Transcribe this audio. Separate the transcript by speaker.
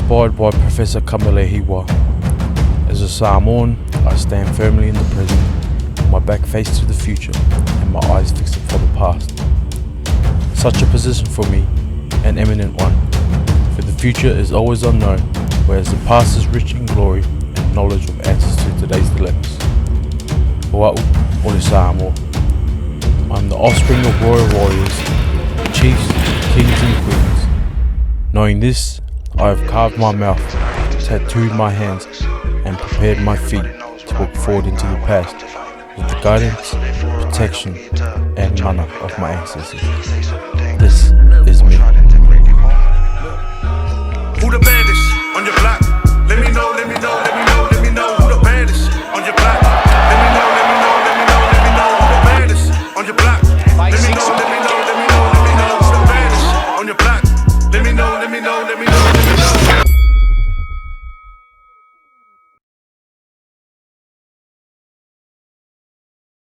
Speaker 1: Inspired by Professor EYEWEAR. As a Samoan, I stand firmly in the present, my back faced to the future and my eyes fixed for the past. Such a position for me, an eminent one, for the future is always unknown, whereas the past is rich in glory and knowledge of answers to today's dilemmas. Oa'u ole Samoa. I am the offspring of royal warriors, chiefs, kings and queens. Knowing this, I have carved my mouth, tattooed my hands, and prepared my feet to walk forward into the past with the guidance, protection, and mana of my ancestors.